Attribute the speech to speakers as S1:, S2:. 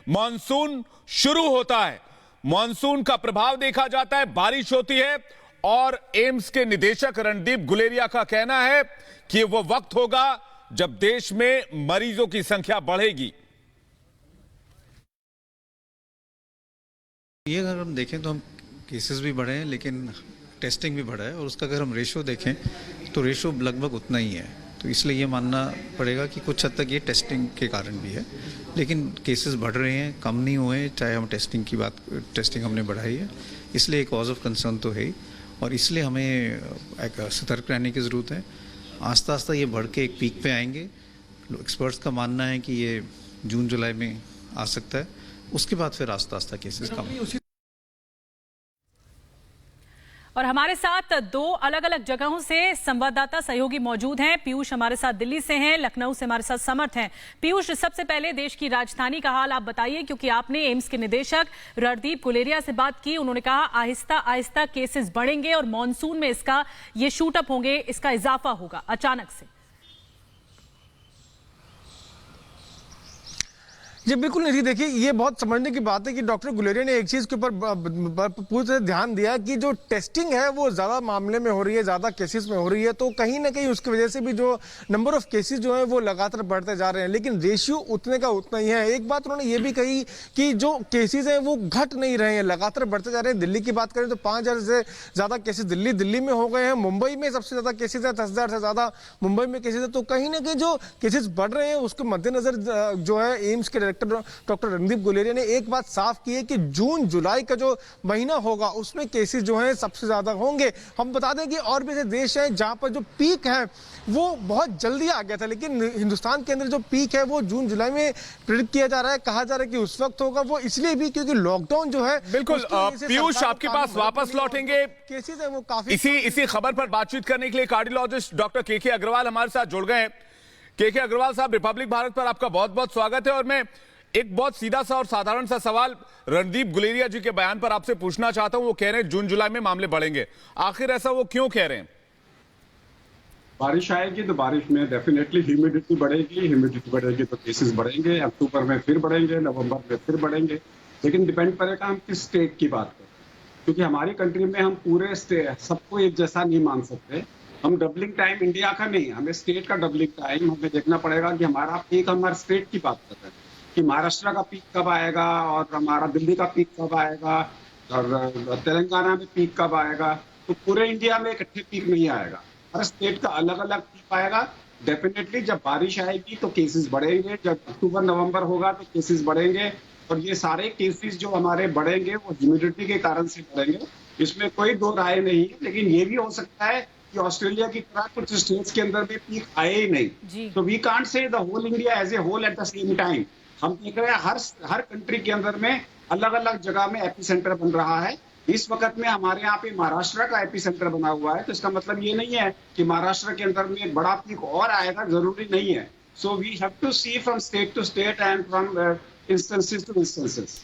S1: Monsoon शुरू होता है, मॉनसून का प्रभाव देखा जाता है, बारिश होती है और एम्स के निदेशक रणदीप गुलेरिया का कहना है कि वो वक्त होगा जब देश में मरीजों की संख्या बढ़ेगी।
S2: ये अगर हम देखें तो हम केसेस भी बढ़े हैं लेकिन टेस्टिंग भी बढ़ा है, और उसका अगर हम रेशो देखें तो रेशो लगभग उतना ही है। तो इसलिए ये मानना पड़ेगा कि कुछ हद तक ये टेस्टिंग के कारण भी है, लेकिन केसेस बढ़ रहे हैं, कम नहीं हुए, चाहे हम टेस्टिंग हमने बढ़ाई है, इसलिए एक कॉज ऑफ कंसर्न तो है ही, और इसलिए हमें एक सतर्क रहने की ज़रूरत है। आस्ता आस्ता ये बढ़ के एक पीक पे आएंगे। एक्सपर्ट्स का मानना है कि ये जून जुलाई में आ सकता है, उसके बाद फिर आस्ता आस्ता केसेस कम।
S3: और हमारे साथ दो अलग अलग जगहों से संवाददाता सहयोगी मौजूद हैं। पीयूष हमारे साथ दिल्ली से हैं, लखनऊ से हमारे साथ समर्थ हैं। पीयूष, सबसे पहले देश की राजधानी का हाल आप बताइए, क्योंकि आपने एम्स के निदेशक रणदीप गुलेरिया से बात की। उन्होंने कहा आहिस्ता आहिस्ता केसेस बढ़ेंगे और मॉनसून में इसका ये शूट अप होंगे, इसका इजाफा होगा अचानक से।
S4: जी बिल्कुल निधि, देखिए ये बहुत समझने की बात है कि डॉक्टर गुलेरिया ने एक चीज़ के ऊपर पूरी तरह ध्यान दिया कि जो टेस्टिंग है वो ज़्यादा मामले में हो रही है, ज़्यादा केसेस में हो रही है, तो कहीं ना कहीं उसकी वजह से भी जो नंबर ऑफ केसेस जो है वो लगातार बढ़ते जा रहे हैं, लेकिन रेशियो उतने का उतना ही है। एक बात उन्होंने ये भी कही कि जो केसेज हैं वो घट नहीं रहे हैं, लगातार बढ़ते जा रहे हैं। दिल्ली की बात करें तो 5000 से ज़्यादा केसेज दिल्ली में हो गए हैं। मुंबई में सबसे ज़्यादा केसेज है, 10,000 से ज़्यादा मुंबई में केसेज है। तो कहीं ना कहीं जो केसेज बढ़ रहे हैं उसके मद्देनजर जो है एम्स के डॉक्टर रणदीप गुलेरिया ने एक बात साफ की है कि जून जुलाई का जो महीना होगा उसमें केसेस जो हैं सबसे ज्यादा होंगे। हम बता दें कि और भी ऐसे देश हैं जहां पर जो पीक है वो बहुत जल्दी आ गया था, लेकिन हिंदुस्तान के अंदर जो पीक है वो जून जुलाई में प्रेडिक्ट किया जा रहा है, कहा जा रहा है कि उस वक्त होगा। वो इसलिए भी क्योंकि लॉकडाउन जो है।
S1: बिल्कुल पीयूष, आपके पास वापस लौटेंगे।
S4: केसेस है वो काफी
S1: इसी खबर पर बातचीत करने के लिए कार्डियोलॉजिस्ट डॉक्टर के अग्रवाल हमारे साथ जुड़ गए हैं। के अग्रवाल साहब, रिपब्लिक भारत पर आपका बहुत बहुत स्वागत है। और मैं एक बहुत सीधा सा और साधारण सा सवाल रणदीप गुलेरिया जी के बयान पर आपसे पूछना चाहता हूं। वो कह रहे हैं जून जुलाई में मामले बढ़ेंगे, आखिर ऐसा वो क्यों कह रहे हैं?
S5: बारिश आएगी तो बारिश में डेफिनेटली ह्यूमिडिटी बढ़ेगी तो केसेस बढ़ेंगे। अक्टूबर में फिर बढ़ेंगे, नवंबर में फिर बढ़ेंगे, लेकिन डिपेंड करेगा हम किस स्टेट की बात करें, क्योंकि हमारी कंट्री में हम पूरे स्टेट सबको एक जैसा नहीं मान सकते। हम डबलिंग टाइम इंडिया का नहीं, हमें स्टेट का डबलिंग टाइम हमें देखना पड़ेगा कि हमारे स्टेट की बात कर रहे हैं कि महाराष्ट्र का पीक कब आएगा और हमारा दिल्ली का पीक कब आएगा और तेलंगाना में पीक कब आएगा। तो पूरे इंडिया में इकट्ठे पीक नहीं आएगा, हर स्टेट का अलग अलग पीक आएगा। डेफिनेटली जब बारिश आएगी तो केसेस बढ़ेंगे, जब अक्टूबर नवंबर होगा तो केसेस बढ़ेंगे, और ये सारे केसेस जो हमारे बढ़ेंगे वो ह्यूमिडिटी के कारण से बढ़ेंगे, इसमें कोई दो राय नहीं है। लेकिन ये भी हो सकता है कि ऑस्ट्रेलिया की तरह कुछ स्टेट्स के अंदर भी पीक आए ही नहीं। तो we can't say the whole India as a whole at the same time. हम देख रहे हैं हर कंट्री के अंदर में अलग अलग जगह में एपिसेंटर बन रहा है। इस वक्त में हमारे यहाँ पे महाराष्ट्र का एपिसेंटर बना हुआ है, तो इसका मतलब ये नहीं है कि महाराष्ट्र के अंदर में बड़ा पीक और आएगा, जरूरी नहीं है। So we have to see from state to state and from instances to instances.